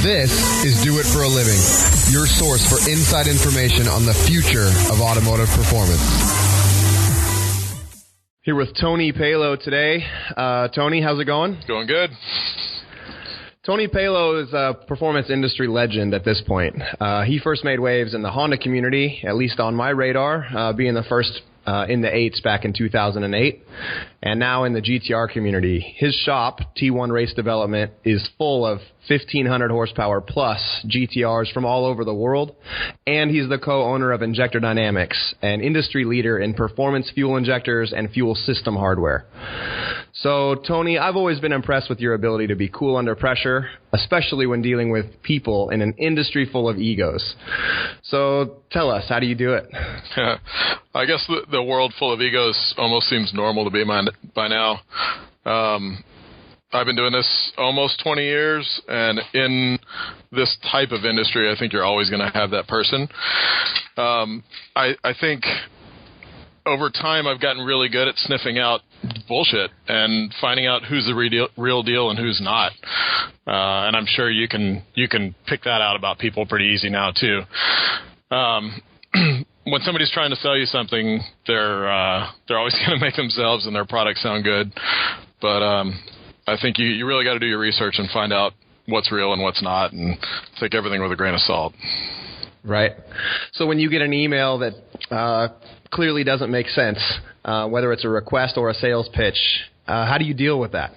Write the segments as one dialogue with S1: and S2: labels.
S1: This is Do It for a Living, your source for inside information on the future of automotive performance. Here with Tony Palo today. Tony, how's it going?
S2: Going good.
S1: Tony Palo is a performance industry legend at this point. He first made waves in the Honda community, at least on my radar, being the first in the 8s back in 2008, and now in the GTR community. His shop, T1 Race Development, is full of 1,500 horsepower plus GTRs from all over the world, and he's the co-owner of Injector Dynamics, an industry leader in performance fuel injectors and fuel system hardware. So, Tony, I've always been impressed with your ability to be cool under pressure, especially when dealing with people in an industry full of egos. So, tell us, how do you do it?
S2: I guess the world full of egos almost seems normal to be by now. I've been doing this almost 20 years, and in this type of industry, I think you're always going to have that person. I think over time I've gotten really good at sniffing out bullshit and finding out who's the real deal and who's not. And I'm sure you can pick that out about people pretty easy now too. When somebody's trying to sell you something, they're always going to make themselves and their products sound good. But I think you really got to do your research and find out what's real and what's not, and take everything with a grain of salt. Right. So when you get an email that clearly doesn't make sense, whether it's a request or a sales pitch, how do you deal with that?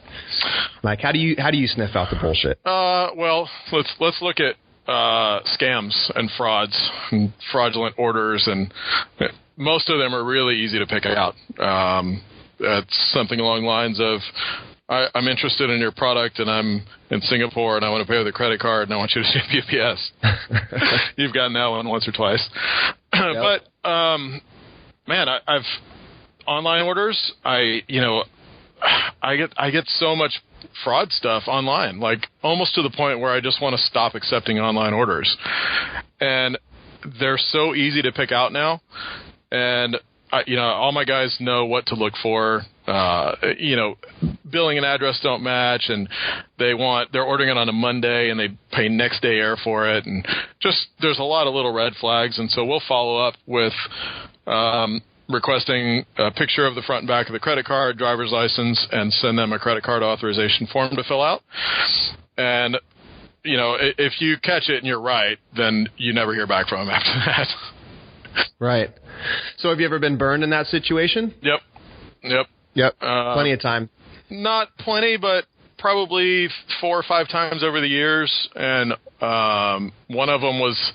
S2: Like, how do you sniff out the bullshit? Well, let's look at scams and frauds and fraudulent orders, and most of them are really easy to pick out. It's something along the lines of, I'm interested in your product, and I'm in Singapore, and I want to pay with a credit card, and I want you to ship UPS. You've gotten that one once or twice. Yep. But man, I've online orders. I get so much fraud stuff online, like almost to the point where I just want to stop accepting online orders. And they're so easy to pick out now. And all my guys know what to look for. Billing and address don't match, and they're ordering it on a Monday, and they pay next day air for it, and just there's a lot of little red flags. And so we'll follow up with requesting a picture of the front and back of the credit card, driver's license, and send them a credit card authorization form to fill out. And if you catch it and you're right, then you never hear back from them after that.
S1: Right. So have you ever been burned in that situation?
S2: Yep.
S1: Plenty of time.
S2: Not plenty, but probably 4 or 5 times over the years. And one of them was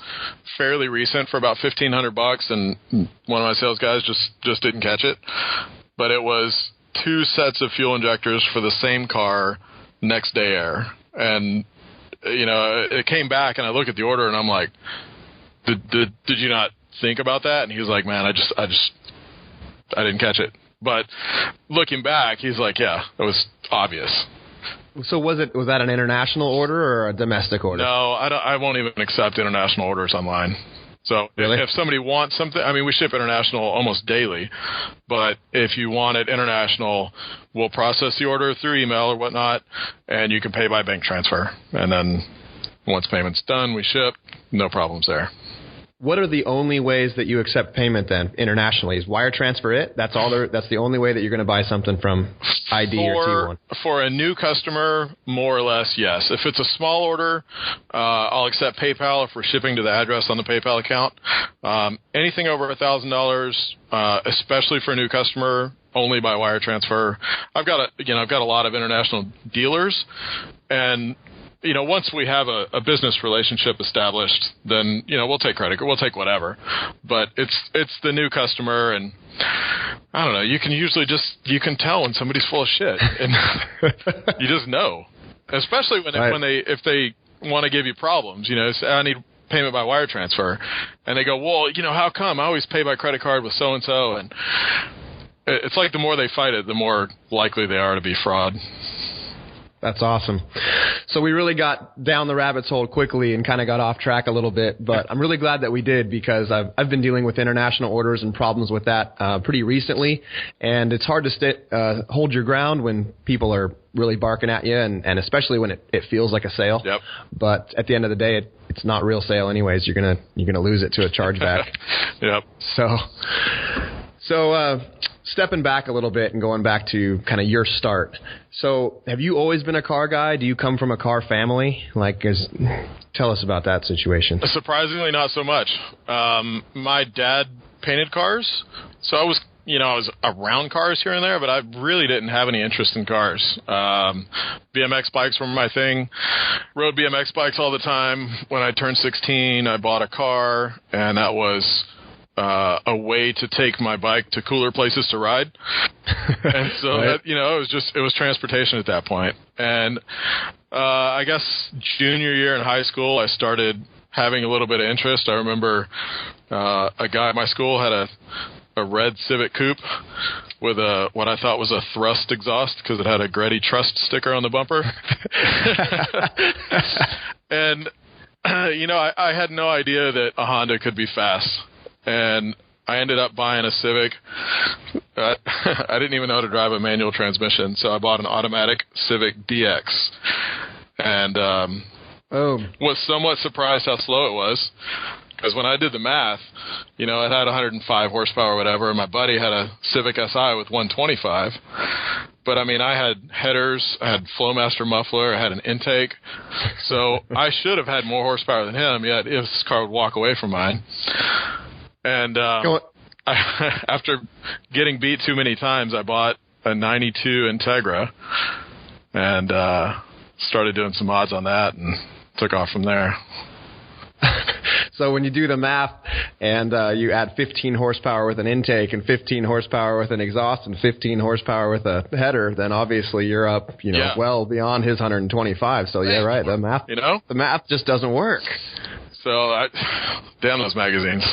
S2: fairly recent for about $1,500, and one of my sales guys just didn't catch it. But it was 2 sets of fuel injectors for the same car, next day air. And it came back, and I look at the order, and I'm like, did you not think about that? And he was like, man, I didn't catch it. But looking back, he's like, yeah, it was obvious.
S1: So was that an international order or a domestic order?
S2: No, I won't even accept international orders online. So
S1: really?
S2: If somebody wants something, I mean, we ship international almost daily, but if you want it international, we'll process the order through email or whatnot, and you can pay by bank transfer. And then once payment's done, we ship. No problems there.
S1: What are the only ways that you accept payment then internationally? Is wire transfer it? That's the only way that you're going to buy something from ID or T1? For
S2: a new customer, more or less, yes. If it's a small order, I'll accept PayPal if we're shipping to the address on the PayPal account. Anything over $1,000, especially for a new customer, only by wire transfer. I've got a lot of international dealers, and once we have a business relationship established, then, we'll take credit, we'll take whatever. But it's the new customer, and I don't know, you can tell when somebody's full of shit. And you just know. Especially if they want to give you problems, say, I need payment by wire transfer. And they go, well, how come? I always pay by credit card with so-and-so. And it's like the more they fight it, the more likely they are to be fraud.
S1: That's awesome. So we really got down the rabbit's hole quickly and kind of got off track a little bit, but I'm really glad that we did because I've been dealing with international orders and problems with that pretty recently, and it's hard to hold your ground when people are really barking at you, and especially when it feels like a sale.
S2: Yep.
S1: But at the end of the day, it's not real sale anyways. You're gonna lose it to a chargeback.
S2: Yep.
S1: So stepping back a little bit and going back to kind of your start. So have you always been a car guy? Do you come from a car family? Tell us about that situation.
S2: Surprisingly, not so much. My dad painted cars, so I was around cars here and there, but I really didn't have any interest in cars. BMX bikes were my thing. Rode BMX bikes all the time. When I turned 16, I bought a car, and that was a way to take my bike to cooler places to ride. And so, right. It was transportation at that point. And I guess junior year in high school, I started having a little bit of interest. I remember a guy at my school had a red Civic Coupe with what I thought was a thrust exhaust because it had a Gretty Trust sticker on the bumper. And, I had no idea that a Honda could be fast. And I ended up buying a Civic. I didn't even know how to drive a manual transmission, so I bought an automatic Civic DX. And was somewhat surprised how slow it was. Because when I did the math, it had 105 horsepower or whatever, and my buddy had a Civic Si with 125. But, I had headers, I had Flowmaster muffler, I had an intake. So I should have had more horsepower than him, yet his car would walk away from mine. And after getting beat too many times, I bought a 92 Integra and started doing some mods on that and took off from there.
S1: So when you do the math and you add 15 horsepower with an intake and 15 horsepower with an exhaust and 15 horsepower with a header, then obviously you're up, well beyond his 125. So yeah, right. The math just doesn't work.
S2: So damn those magazines.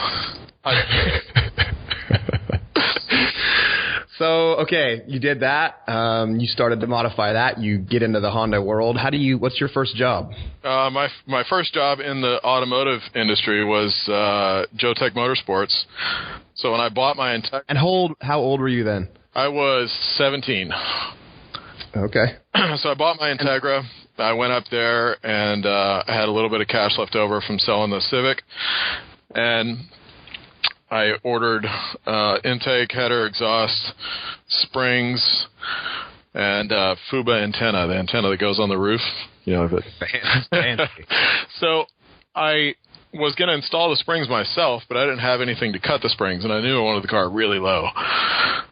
S1: So, okay, you did that. You started to modify that. You get into the Honda world. What's your first job?
S2: My first job in the automotive industry was Jotech Motorsports. So when I bought my Integra...
S1: And how old were you then?
S2: I was 17.
S1: Okay.
S2: So I bought my Integra. I went up there, and I had a little bit of cash left over from selling the Civic. And I ordered intake, header, exhaust, springs, and Fuba antenna, the antenna that goes on the roof.
S1: Fancy.
S2: So I was going to install the springs myself, but I didn't have anything to cut the springs, and I knew I wanted the car really low.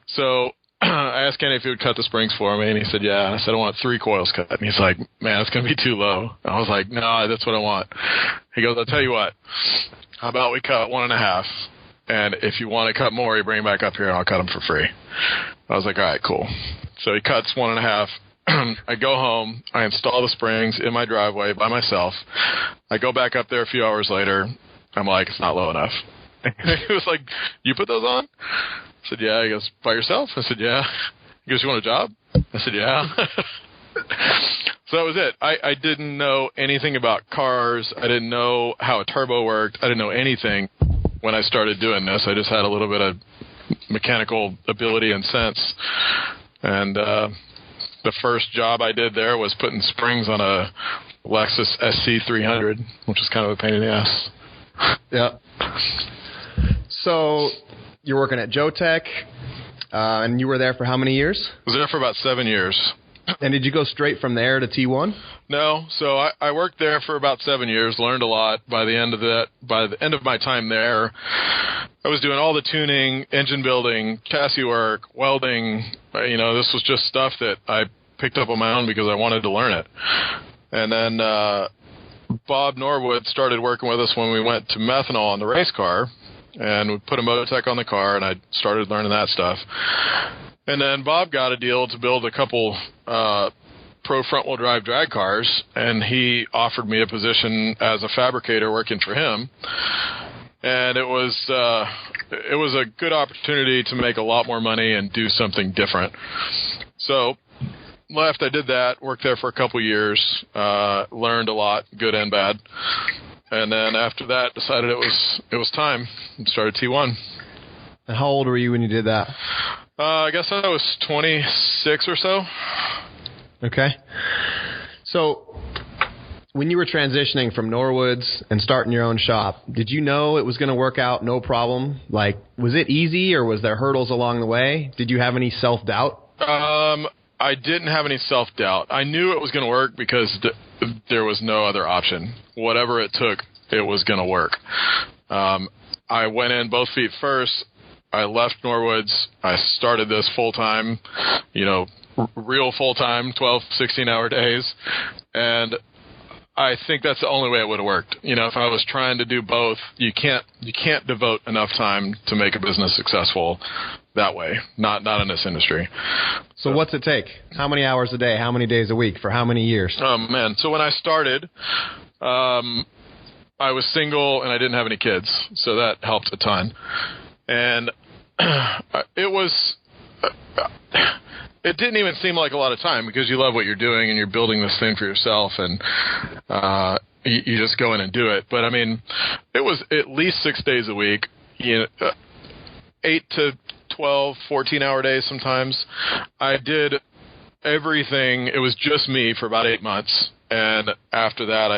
S2: So I asked Kenny if he would cut the springs for me, and he said, yeah. And I said, I want 3 coils cut. And he's like, man, that's going to be too low. I was like, no, that's what I want. He goes, I'll tell you what, how about we cut 1.5? And if you want to cut more, you bring them back up here, and I'll cut them for free. I was like, all right, cool. So he cuts 1.5. I go home. I install the springs in my driveway by myself. I go back up there a few hours later. I'm like, it's not low enough. He was like, you put those on? I said, yeah. He goes, by yourself? I said, yeah. He goes, you want a job? I said, yeah. So that was it. I didn't know anything about cars. I didn't know how a turbo worked. I didn't know anything when I started doing this. I just had a little bit of mechanical ability and sense. And the first job I did there was putting springs on a Lexus SC300, which is kind of a pain in the ass.
S1: Yeah. So you're working at Jotech, and you were there for how many years?
S2: I was there for about 7 years.
S1: And did you go straight from there to T1?
S2: No. So I worked there for about 7 years, learned a lot. By the end of my time there, I was doing all the tuning, engine building, chassis work, welding. This was just stuff that I picked up on my own because I wanted to learn it. And then Bob Norwood started working with us when we went to methanol on the race car, and we put a Mototech on the car, and I started learning that stuff. And then Bob got a deal to build a couple pro front-wheel drive drag cars, and he offered me a position as a fabricator working for him. And it was a good opportunity to make a lot more money and do something different. So left, I did that, worked there for a couple years, learned a lot, good and bad. And then after that, decided it was time and started T1.
S1: And how old were you when you did that?
S2: I guess I was 26 or so.
S1: Okay. So when you were transitioning from Norwoods and starting your own shop, did you know it was going to work out no problem? Like, was it easy or was there hurdles along the way? Did you have any self-doubt?
S2: I didn't have any self-doubt. I knew it was going to work because there was no other option. Whatever it took, it was going to work. I went in both feet first. I left Norwoods. I started this full-time, real full-time, 12, 16-hour days. And I think that's the only way it would have worked. If I was trying to do both, you can't devote enough time to make a business successful that way. Not in this industry.
S1: So what's it take? How many hours a day? How many days a week? For how many years?
S2: Oh, man. So when I started, I was single and I didn't have any kids. So that helped a ton. And it didn't even seem like a lot of time because you love what you're doing and you're building this thing for yourself and you just go in and do it. But, I mean, it was at least 6 days a week, 8 to 12, 14-hour days sometimes. I did everything. It was just me for about 8 months. And after that,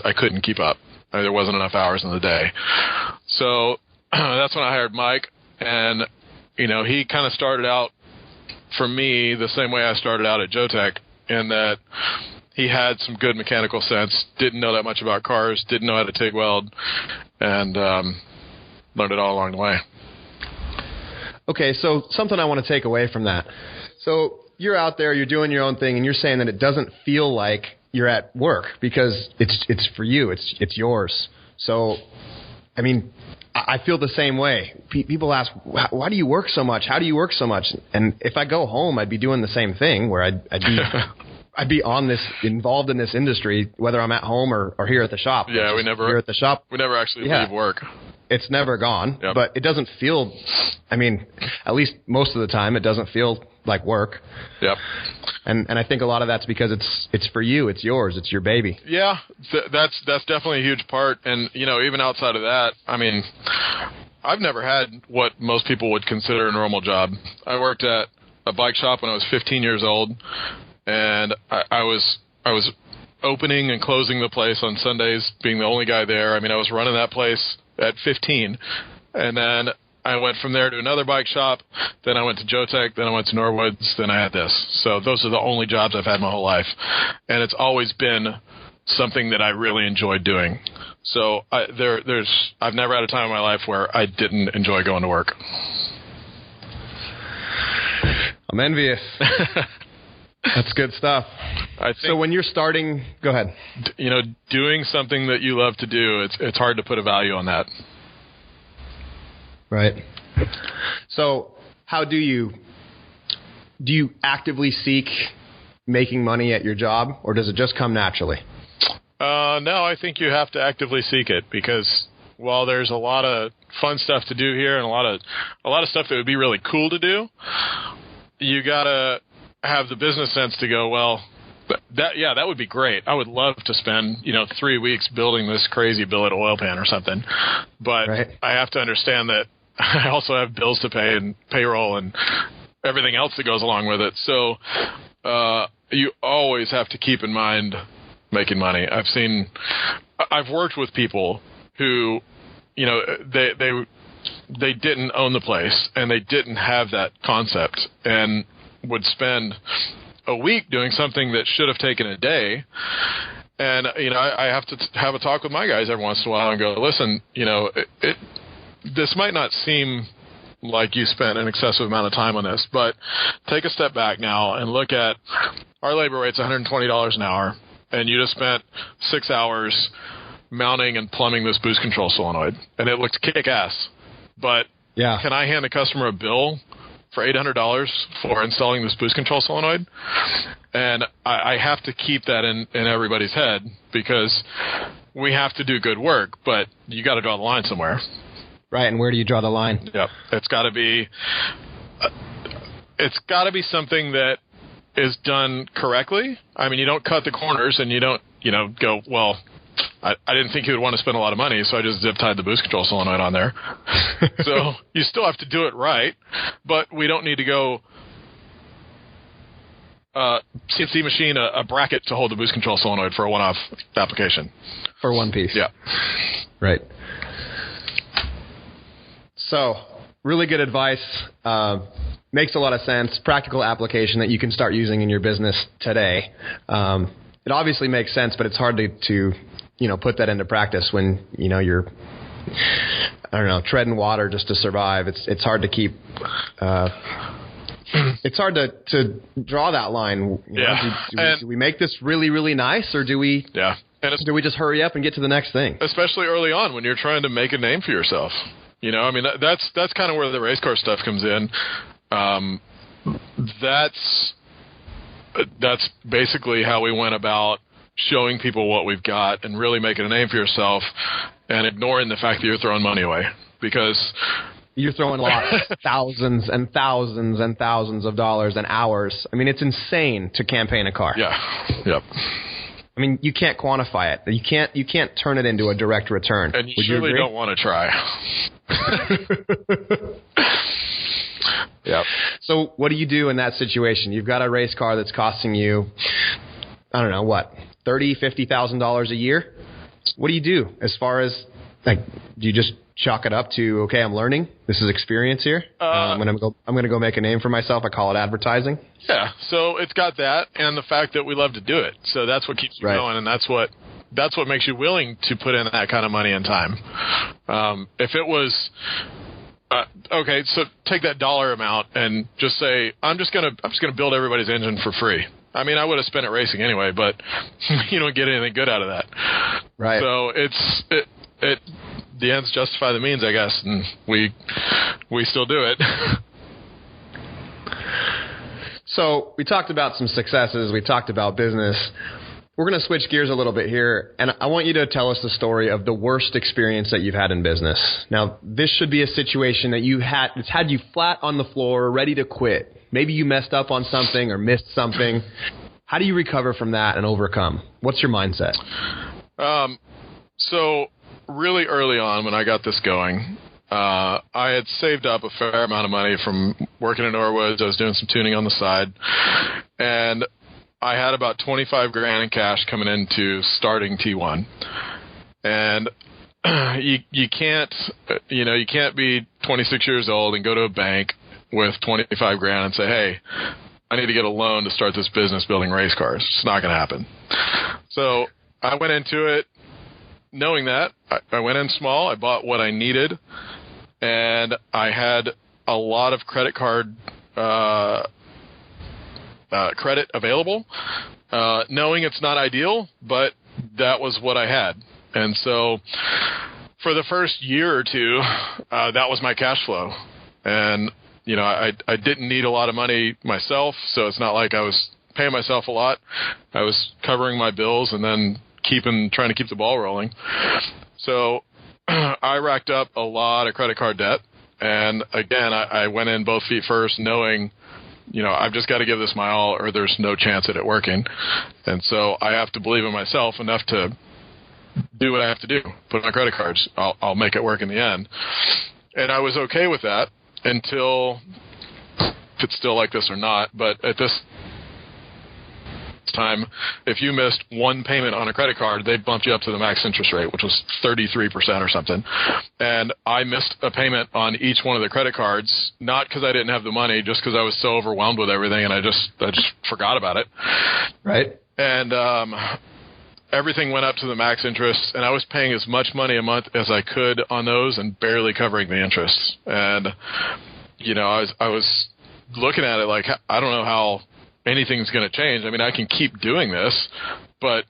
S2: I couldn't keep up. There wasn't enough hours in the day. So that's when I hired Mike. And, he kind of started out for me the same way I started out at Jotech, in that he had some good mechanical sense, didn't know that much about cars, didn't know how to TIG weld, and learned it all along the way.
S1: Okay, so something I want to take away from that. So you're out there, you're doing your own thing, and you're saying that it doesn't feel like you're at work because it's for you, it's yours. So, I mean, I feel the same way. People ask, why do you work so much? How do you work so much? And if I go home, I'd be doing the same thing where I'd be involved in this industry, whether I'm at home or here at the shop.
S2: Yeah,
S1: here at the shop.
S2: We never actually leave work.
S1: It's never gone,
S2: yep.
S1: But it doesn't feel, at least most of the time, it doesn't feel like work.
S2: Yep.
S1: And I think a lot of that's because it's for you, it's yours, it's your baby.
S2: Yeah, that's definitely a huge part. And, even outside of that, I've never had what most people would consider a normal job. I worked at a bike shop when I was 15 years old, and I was opening and closing the place on Sundays, being the only guy there. I was running that place at 15, and then I went from there to another bike shop, then I went to Jotech, then I went to Norwoods, then I had this. So those are the only jobs I've had my whole life, and it's always been something that I really enjoyed doing. So I've never had a time in my life where I didn't enjoy going to work.
S1: I'm envious. That's good stuff. So when you're starting, go ahead.
S2: Doing something that you love to do, it's hard to put a value on that.
S1: Right. So how do you actively seek making money at your job, or does it just come naturally?
S2: No, I think you have to actively seek it, because while there's a lot of fun stuff to do here and a lot of stuff that would be really cool to do, you gotta have the business sense to go, well, that would be great. I would love to spend 3 weeks building this crazy billet oil pan or something, but right. I have to understand that I also have bills to pay and payroll and everything else that goes along with it. So you always have to keep in mind making money. I've worked with people who, they didn't own the place and they didn't have that concept and would spend a week doing something that should have taken a day. And, I have to have a talk with my guys every once in a while and go, listen, this might not seem like you spent an excessive amount of time on this, but take a step back now and look at our labor rate's $120 an hour, and you just spent 6 hours mounting and plumbing this boost control solenoid, and it looked kick-ass. But yeah, can I hand the customer a bill for $800 for installing this boost control solenoid? And I have to keep that in everybody's head, because we have to do good work, but you got to draw the line somewhere.
S1: Right, and where do you draw the line?
S2: Yep, it's got to be something that is done correctly, I mean, you don't cut the corners and you don't, go, well, I didn't think you would want to spend a lot of money, so I just zip-tied the boost control solenoid on there. So you still have to do it right, but we don't need to go CNC machine a bracket to hold the boost control solenoid for a one-off application.
S1: For one piece.
S2: Yeah.
S1: Right. So, really good advice. Makes a lot of sense. Practical application that you can start using in your business today. It obviously makes sense, but it's hard to put that into practice when, you're, treading water just to survive. It's hard to keep, it's hard to draw that line. Do we make this really, really nice, or do we, do we just hurry up and get to the next thing?
S2: Especially early on when you're trying to make a name for yourself. That's kind of where the race car stuff comes in. That's basically how we went about showing people what we've got and really making a name for yourself and ignoring the fact that you're throwing money away, because
S1: you're throwing lots, thousands and thousands and thousands of dollars and hours. I mean, it's insane to campaign a car.
S2: Yeah. Yep.
S1: I mean, you can't quantify it. You can't turn it into a direct return.
S2: And you surely don't want to try. Yep.
S1: So what do you do in that situation? You've got a race car that's costing you, I don't know, what, $30,000, $50,000 a year? What do you do as far as, do you just chalk it up to, okay, I'm learning. This is experience here. I'm gonna go make a name for myself. I call it advertising.
S2: Yeah. So it's got that, and the fact that we love to do it. So that's what keeps you going, and that's what makes you willing to put in that kind of money and time. If it was okay, so take that dollar amount and just say, I'm just gonna build everybody's engine for free. I mean, I would have spent it racing anyway, but you don't get anything good out of that.
S1: Right.
S2: So the ends justify the means, I guess, and we still do it.
S1: So we talked about some successes. We talked about business. We're going to switch gears a little bit here, and I want you to tell us the story of the worst experience that you've had in business. Now, this should be a situation that it's had you flat on the floor, ready to quit. Maybe you messed up on something or missed something. How do you recover from that and overcome? What's your mindset?
S2: So really early on when I got this going, I had saved up a fair amount of money from working in Norwoods. I was doing some tuning on the side, and I had about $25,000 in cash coming into starting T1. And you can't be 26 years old and go to a bank with $25,000 and say, hey, I need to get a loan to start this business building race cars. It's not going to happen. So I went into it knowing that. I went in small. I bought what I needed, and I had a lot of credit card credit available, knowing it's not ideal, but that was what I had. And so for the first year or two, that was my cash flow. And, I didn't need a lot of money myself, so it's not like I was paying myself a lot. I was covering my bills and then trying to keep the ball rolling. So I racked up a lot of credit card debt. And again, I went in both feet first, knowing, I've just got to give this my all or there's no chance at it working. And so I have to believe in myself enough to do what I have to do, put on credit cards. I'll make it work in the end. And I was okay with that until, if it's still like this or not, but at this time, if you missed one payment on a credit card, they'd bump you up to the max interest rate, which was 33% or something. And I missed a payment on each one of the credit cards, not because I didn't have the money, just because I was so overwhelmed with everything, and I just forgot about it.
S1: Right. And
S2: everything went up to the max interest, and I was paying as much money a month as I could on those and barely covering the interest. And I was looking at it like, I don't know how anything's going to change. I mean, I can keep doing this, but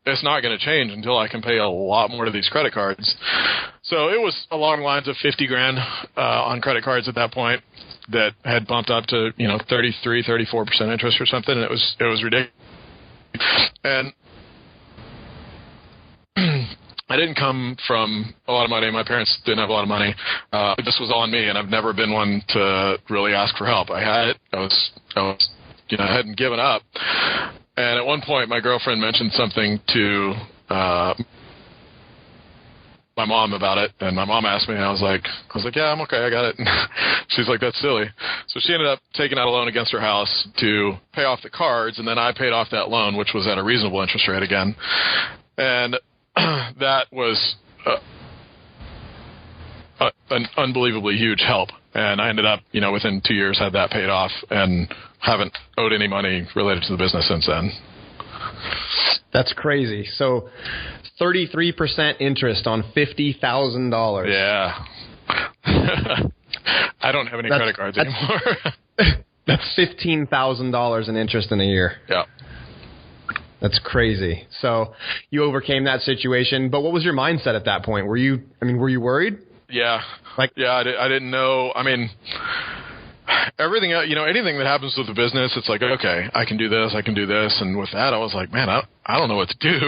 S2: it's not going to change until I can pay a lot more to these credit cards. So it was along the lines of $50,000 on credit cards at that point that had bumped up to 33, 34% interest or something, and it was ridiculous. And I didn't come from a lot of money. My parents didn't have a lot of money. This was all on me, and I've never been one to really ask for help. I had it. I was I hadn't given up. And at one point, my girlfriend mentioned something to my mom about it, and my mom asked me, and I was like, yeah, I'm okay, I got it. She's like, that's silly. So she ended up taking out a loan against her house to pay off the cards, and then I paid off that loan, which was at a reasonable interest rate again. And that was an unbelievably huge help. And I ended up, within 2 years had that paid off and haven't owed any money related to the business since then.
S1: That's crazy. So 33% interest on $50,000.
S2: Yeah. I don't have any credit cards anymore.
S1: That's $15,000 in interest in a year.
S2: Yeah.
S1: That's crazy. So you overcame that situation, but what was your mindset at that point? Were you worried?
S2: Yeah. I didn't know. I mean, everything, anything that happens with the business, it's like, okay, I can do this. And with that, I was like, man, I don't know what to do.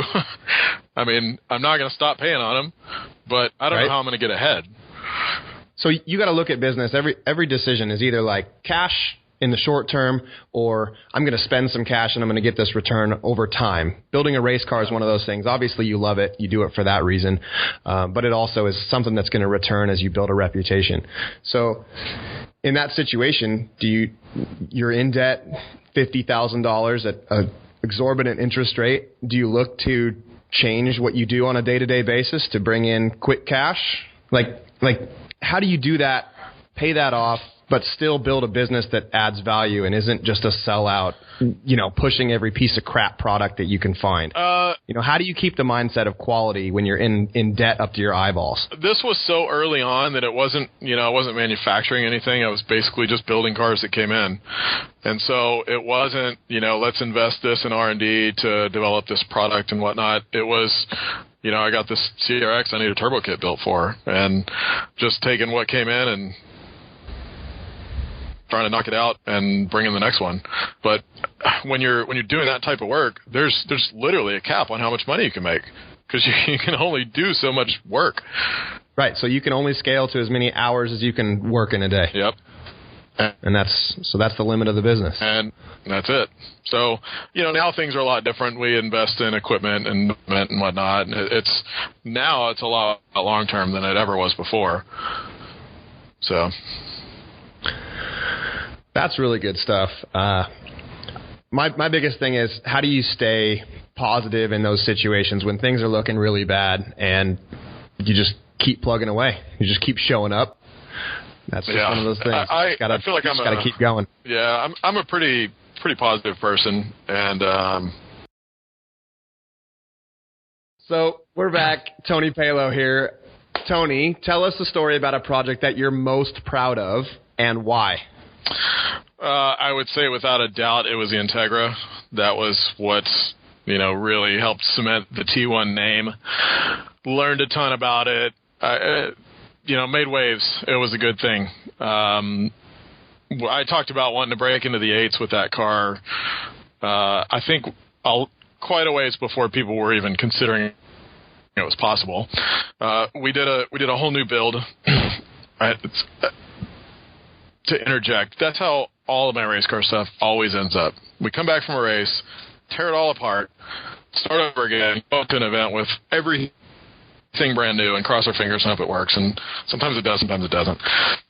S2: I mean, I'm not going to stop paying on them, but I don't know how I'm going to get ahead.
S1: So you got to look at business. Every decision is either like cash in the short term, or I'm going to spend some cash and I'm going to get this return over time. Building a race car is one of those things. Obviously, you love it. You do it for that reason. But it also is something that's going to return as you build a reputation. So in that situation, you're in debt, $50,000 at an exorbitant interest rate. Do you look to change what you do on a day-to-day basis to bring in quick cash? Like how do you do that, pay that off, but still build a business that adds value and isn't just a sellout, pushing every piece of crap product that you can find? How do you keep the mindset of quality when you're in debt up to your eyeballs?
S2: This was so early on that it wasn't, I wasn't manufacturing anything. I was basically just building cars that came in. And so it wasn't, let's invest this in R&D to develop this product and whatnot. It was, I got this CRX I need a turbo kit built for, and just taking what came in and trying to knock it out and bring in the next one. But when you're doing that type of work, there's literally a cap on how much money you can make, because you can only do so much work.
S1: Right. So you can only scale to as many hours as you can work in a day.
S2: Yep.
S1: And that's the limit of the business.
S2: And that's it. So, now things are a lot different. We invest in equipment and whatnot. It's a lot long term than it ever was before. So
S1: that's really good stuff. My biggest thing is, how do you stay positive in those situations when things are looking really bad and you just keep plugging away? You just keep showing up. That's just one of those things.
S2: I feel like I'm
S1: got to keep going.
S2: Yeah, I'm a pretty positive person, and
S1: So we're back. Tony Palo here. Tony, tell us the story about a project that you're most proud of and why.
S2: I would say without a doubt it was the Integra. That was what really helped cement the T1 name. Learned a ton about it. Made waves. It was a good thing. I talked about wanting to break into the 8s with that car. I think quite a ways before people were even considering it was possible. We did a whole new build. To interject, that's how all of my race car stuff always ends up. We come back from a race, tear it all apart, start over again, go to an event with everything brand new, and cross our fingers and hope it works. And sometimes it does, sometimes it doesn't.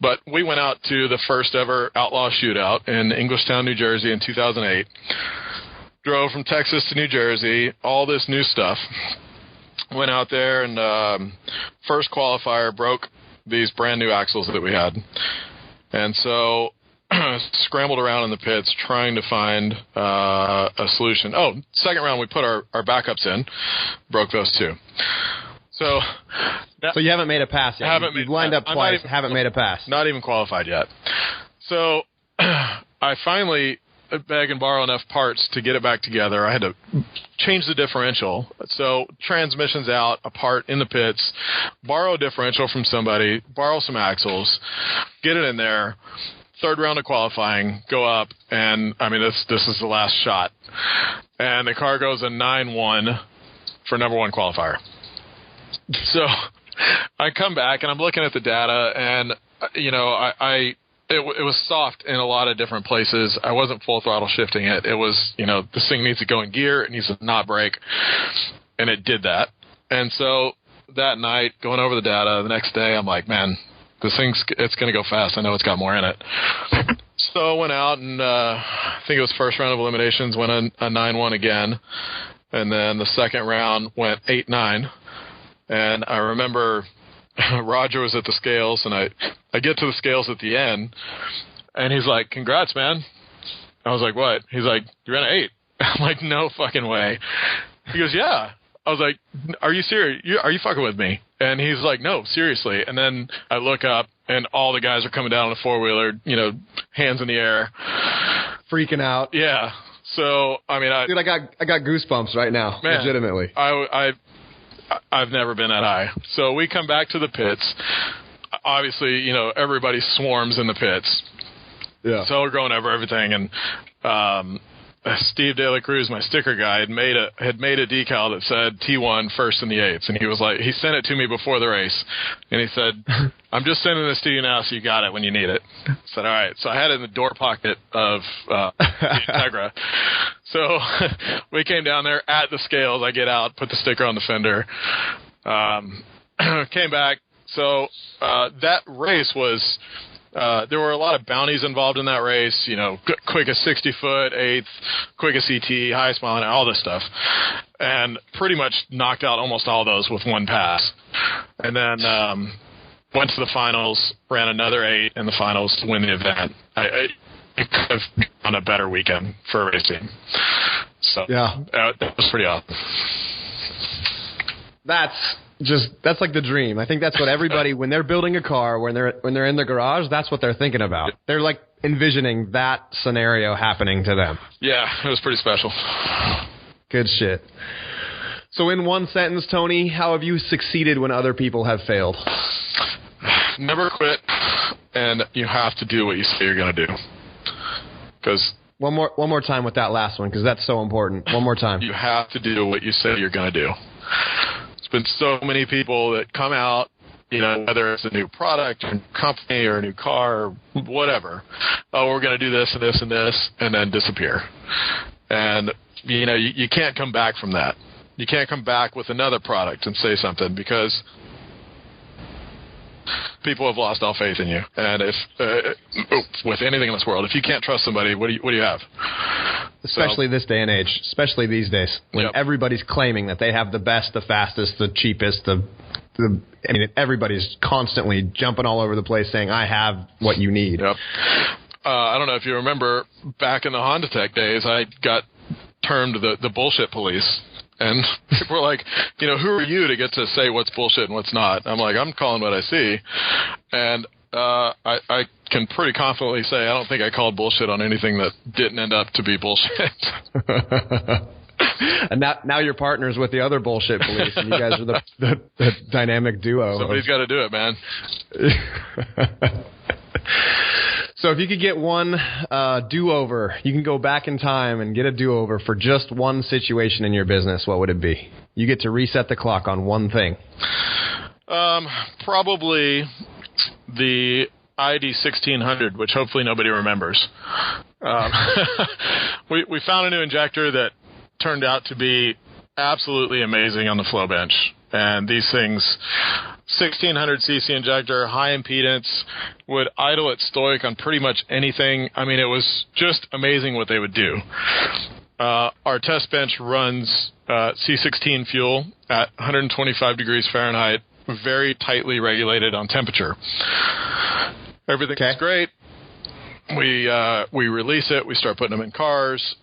S2: But we went out to the first ever Outlaw Shootout in Englishtown, New Jersey in 2008. Drove from Texas to New Jersey, all this new stuff. Went out there, and first qualifier broke these brand new axles that we had. And so scrambled around in the pits trying to find a solution. Oh, second round we put our backups in, broke those too. So
S1: you haven't made a pass yet. You've lined up twice, haven't made a pass.
S2: Not even qualified yet. So I finally beg and borrow enough parts to get it back together. I had to change the differential. So transmission's out, a part in the pits, borrow a differential from somebody, borrow some axles, get it in there. Third round of qualifying, go up, and this is the last shot. And the car goes a 9-1 for number one qualifier. So I come back and I'm looking at the data, and I it was soft in a lot of different places. I wasn't full throttle shifting it. It was, this thing needs to go in gear. It needs to not brake. And it did that. And so that night, going over the data, the next day, I'm like, man, it's going to go fast. I know it's got more in it. So I went out and I think it was first round of eliminations, went a 9-1 again. And then the second round went 8-9. And I remember Roger was at the scales, and I get to the scales at the end, and he's like, congrats, man. I was like, what? He's like, you ran an 8. I'm like, no fucking way. He goes, yeah. I was like, are you serious? Are you fucking with me? And he's like, no, seriously. And then I look up, and all the guys are coming down on a four-wheeler, hands in the air.
S1: Freaking out.
S2: Yeah. So, I mean,
S1: dude, I got goosebumps right now, man, legitimately.
S2: I've never been that high. So we come back to the pits. Obviously, everybody swarms in the pits.
S1: Yeah.
S2: So we're going over everything, and Steve De La Cruz, my sticker guy, had made a decal that said T1 first in the 8s, and he was like, he sent it to me before the race, and he said, I'm just sending this to you now so you got it when you need it. I said, all right. So I had it in the door pocket of the Integra. So we came down there at the scales. I get out, put the sticker on the fender, came back. So that race was... there were a lot of bounties involved in that race, quickest 60-foot, 8th, quickest ET, highest mile, and all this stuff. And pretty much knocked out almost all those with one pass. And then went to the finals, ran another 8 in the finals to win the event. I could have on a better weekend for a race team. So
S1: yeah,
S2: that was pretty awesome.
S1: That's like the dream. I think that's what everybody, when they're building a car, when they're in the garage, that's what they're thinking about. They're like envisioning that scenario happening to them.
S2: Yeah, it was pretty special.
S1: Good shit. So in one sentence, Tony, how have you succeeded when other people have failed?
S2: Never quit, and you have to do what you say you're going to do. Because
S1: one more time with that last one, because that's so important. One more time.
S2: You have to do what you say you're going to do. There's been so many people that come out, whether it's a new product or a new company or a new car or whatever. Oh, we're going to do this and this and this, and then disappear. And, you can't come back from that. You can't come back with another product and say something, because people have lost all faith in you. And if with anything in this world, if you can't trust somebody, what do you have?
S1: Especially this day and age, especially these days, when everybody's claiming that they have the best, the fastest, the cheapest, everybody's constantly jumping all over the place saying, I have what you need.
S2: Yep. I don't know if you remember, back in the Honda Tech days, I got termed the bullshit police. And people were like, who are you to get to say what's bullshit and what's not? I'm like, I'm calling what I see. And I can pretty confidently say I don't think I called bullshit on anything that didn't end up to be bullshit.
S1: And now you're partners with the other bullshit police, and you guys are the dynamic duo.
S2: Somebody's got to do it, man.
S1: So if you could get one do-over, you can go back in time and get a do-over for just one situation in your business, what would it be? You get to reset the clock on one thing.
S2: Probably the ID 1600, which hopefully nobody remembers. We found a new injector that turned out to be absolutely amazing on the flow bench. And these things, 1600cc injector, high impedance, would idle at stoic on pretty much anything. I mean, it was just amazing what they would do. Our test bench runs C16 fuel at 125 degrees Fahrenheit, very tightly regulated on temperature. Everything's great. We release it. We start putting them in cars.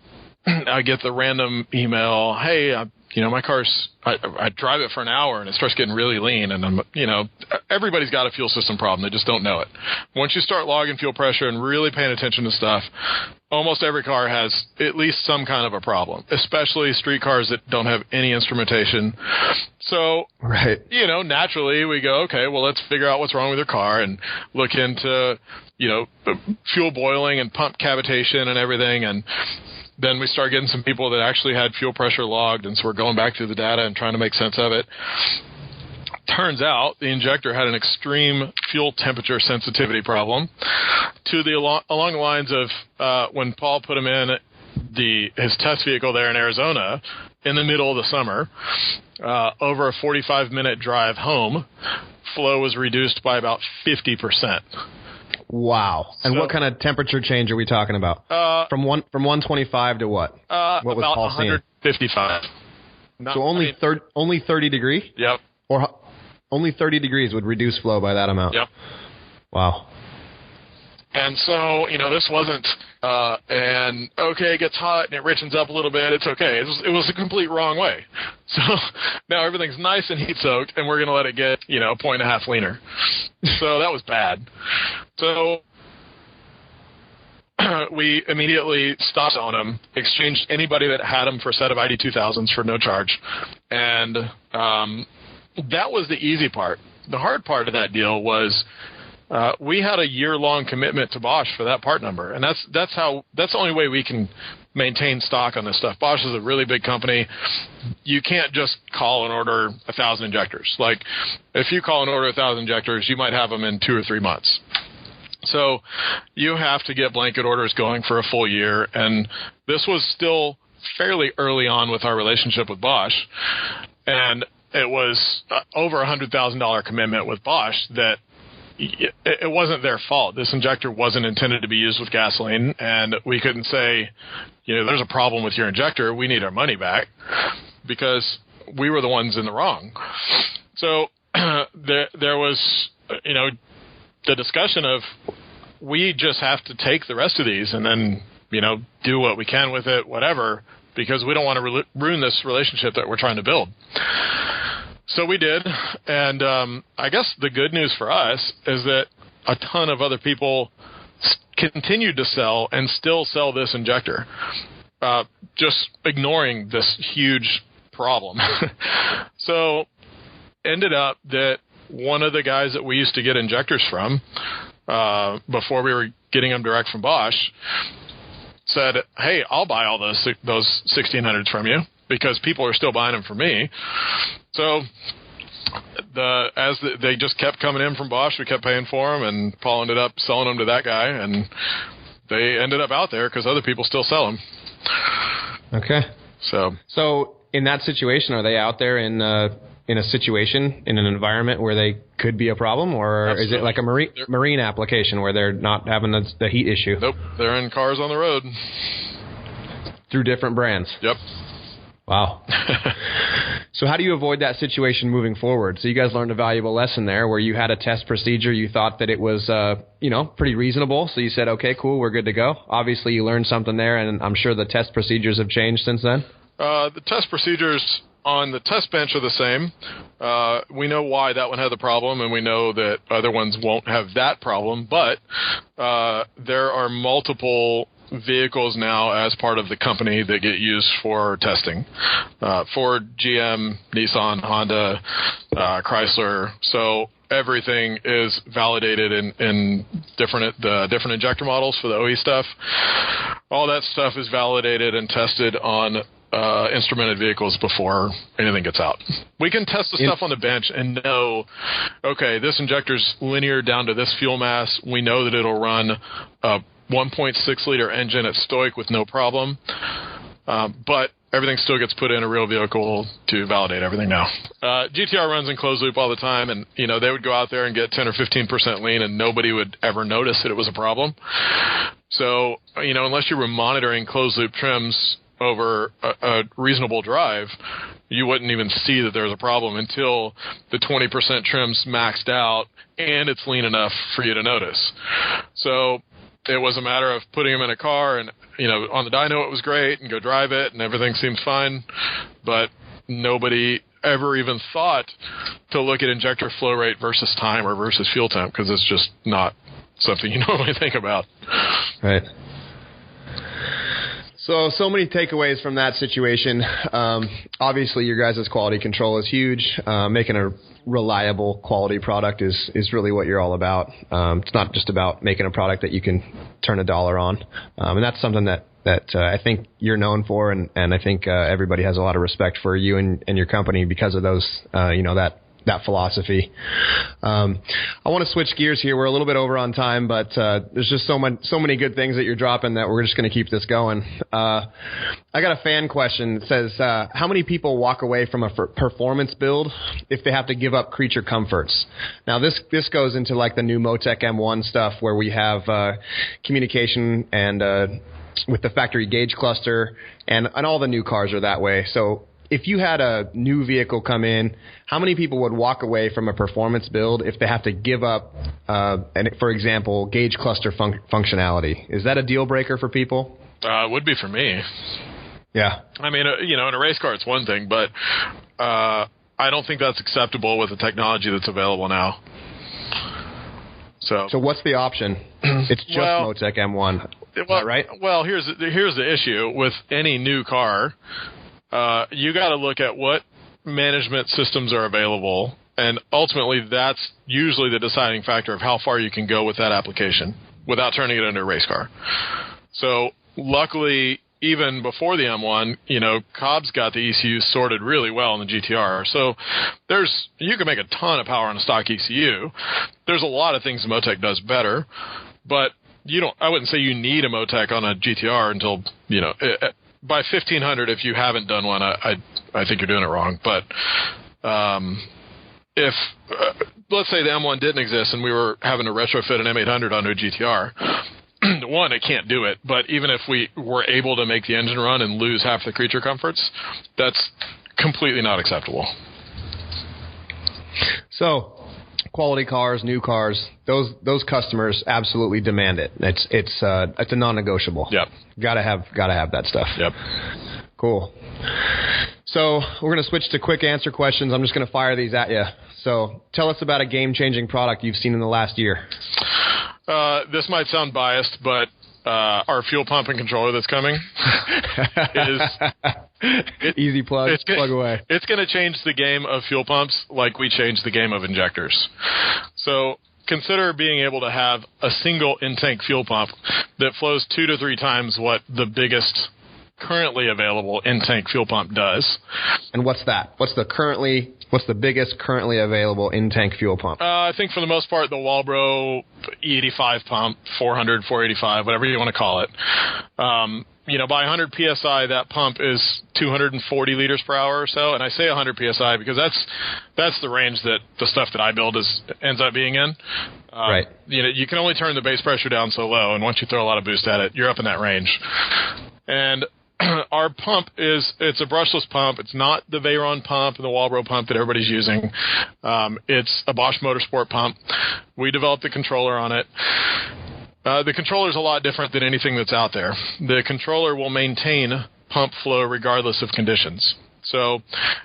S2: I get the random email, hey, my car's, I drive it for an hour and it starts getting really lean, and I'm, everybody's got a fuel system problem. They just don't know it. Once you start logging fuel pressure and really paying attention to stuff, almost every car has at least some kind of a problem, especially street cars that don't have any instrumentation. So,
S1: right.
S2: Naturally we go, okay, well, let's figure out what's wrong with your car and look into, fuel boiling and pump cavitation and everything. And then we start getting some people that actually had fuel pressure logged, and so we're going back through the data and trying to make sense of it. turns out the injector had an extreme fuel temperature sensitivity problem to along the lines of when Paul put him in his test vehicle there in Arizona in the middle of the summer, over a 45-minute drive home, flow was reduced by about 50%.
S1: Wow. And what kind of temperature change are we talking about? From 125 to what? What was
S2: about
S1: Paul
S2: 155.
S1: So only 30 degrees?
S2: Yep.
S1: Or only 30 degrees would reduce flow by that amount?
S2: Yep.
S1: Wow.
S2: And so, this wasn't, it gets hot and it richens up a little bit. It's okay. It was a complete wrong way. So now everything's nice and heat soaked, and we're going to let it get, a point and a half leaner. So that was bad. So we immediately stopped on them, exchanged anybody that had them for a set of ID2000s for no charge. And that was the easy part. The hard part of that deal was we had a year-long commitment to Bosch for that part number, and that's the only way we can maintain stock on this stuff. Bosch is a really big company. You can't just call and order 1,000 injectors. Like, if you call and order 1,000 injectors, you might have them in 2 or 3 months. So you have to get blanket orders going for a full year, and this was still fairly early on with our relationship with Bosch, and it was over $100,000 commitment with Bosch that it wasn't their fault. This injector wasn't intended to be used with gasoline, and we couldn't say, there's a problem with your injector, we need our money back, because we were the ones in the wrong. So there was, the discussion of, we just have to take the rest of these and then, do what we can with it, whatever, because we don't want to ruin this relationship that we're trying to build. So we did, and I guess the good news for us is that a ton of other people continued to sell and still sell this injector, just ignoring this huge problem. So ended up that one of the guys that we used to get injectors from before we were getting them direct from Bosch said, hey, I'll buy all those 1600s from you because people are still buying them from me. So they just kept coming in from Bosch, we kept paying for them, and Paul ended up selling them to that guy, and they ended up out there because other people still sell them.
S1: Okay.
S2: So
S1: in that situation, are they out there in a situation, in an environment where they could be a problem, or Absolutely. Is it like a marine application where they're not having the heat issue?
S2: Nope. They're in cars on the road.
S1: Through different brands?
S2: Yep.
S1: Wow. So how do you avoid that situation moving forward? So you guys learned a valuable lesson there where you had a test procedure. You thought that it was, pretty reasonable. So you said, okay, cool, we're good to go. Obviously, you learned something there, and I'm sure the test procedures have changed since then. The test procedures on the test bench are the same. We know why that one had the problem, and we know that other ones won't have that problem. But there are multiple vehicles now as part of the company that get used for testing. Ford, GM, Nissan, Honda, Chrysler. So everything is validated in different injector models for the OE stuff. All that stuff is validated and tested on instrumented vehicles before anything gets out. We can test the stuff on the bench and know, okay, this injector's linear down to this fuel mass. We know that it'll run a 1.6 liter engine at Stoic with no problem. But everything still gets put in a real vehicle to validate everything now. GTR runs in closed loop all the time, and they would go out there and get 10 or 15% lean, and nobody would ever notice that it was a problem. So, unless you were monitoring closed loop trims over a reasonable drive, you wouldn't even see that there was a problem until the 20% trim's maxed out and it's lean enough for you to notice. So it was a matter of putting them in a car and, on the dyno it was great and go drive it and everything seemed fine, but nobody ever even thought to look at injector flow rate versus time or versus fuel temp because it's just not something you normally think about. Right. So many takeaways from that situation. Obviously, your guys' quality control is huge. Making a reliable quality product is really what you're all about. It's not just about making a product that you can turn $1 on. And that's something that I think you're known for, and I think everybody has a lot of respect for you and your company because of those, that that philosophy. I want to switch gears here. We're a little bit over on time, but there's just so many good things that you're dropping that we're just going to keep this going. I got a fan question that says, how many people walk away from a performance build if they have to give up creature comforts? Now, this goes into like the new Motec M1 stuff where we have communication and with the factory gauge cluster, and all the new cars are that way. So if you had a new vehicle come in, how many people would walk away from a performance build if they have to give up, for example, gauge cluster functionality? Is that a deal breaker for people?
S2: It would be for me.
S1: Yeah.
S2: I mean, in a race car, it's one thing, but I don't think that's acceptable with the technology that's available now. So
S1: what's the option? It's just Motec M1. Is that right?
S2: Well, here's the issue with any new car. You got to look at what management systems are available, and ultimately that's usually the deciding factor of how far you can go with that application without turning it into a race car. So luckily, even before the M1, Cobb's got the ECU sorted really well in the GTR. So you can make a ton of power on a stock ECU. There's a lot of things Motec does better, but I wouldn't say you need a Motec on a GTR until, by 1500, if you haven't done one, I think you're doing it wrong. But if let's say the M1 didn't exist and we were having to retrofit an M800 onto a GTR, one, it can't do it. But even if we were able to make the engine run and lose half the creature comforts, that's completely not acceptable.
S1: So, quality cars, new cars, those customers absolutely demand it. It's a non-negotiable.
S2: Yep.
S1: Gotta have that stuff.
S2: Yep.
S1: Cool. So we're going to switch to quick answer questions. I'm just going to fire these at you. So tell us about a game-changing product you've seen in the last year.
S2: This might sound biased, but our fuel pump and controller that's coming is
S1: easy plug away.
S2: It's going to change the game of fuel pumps like we changed the game of injectors. So consider being able to have a single in-tank fuel pump that flows 2 to 3 times what the biggest currently available in-tank fuel pump does.
S1: And what's that? What's the biggest currently available in-tank fuel pump?
S2: I think for the most part, the Walbro E85 pump, 400, 485, whatever you want to call it. By 100 PSI, that pump is 240 liters per hour or so. And I say 100 PSI because that's the range that the stuff that I build ends up being in.
S1: Right.
S2: You can only turn the base pressure down so low, and once you throw a lot of boost at it, you're up in that range. And our pump it's a brushless pump. It's not the Veyron pump and the Walbro pump that everybody's using. It's a Bosch Motorsport pump. We developed the controller on it. The controller is a lot different than anything that's out there. The controller will maintain pump flow regardless of conditions. So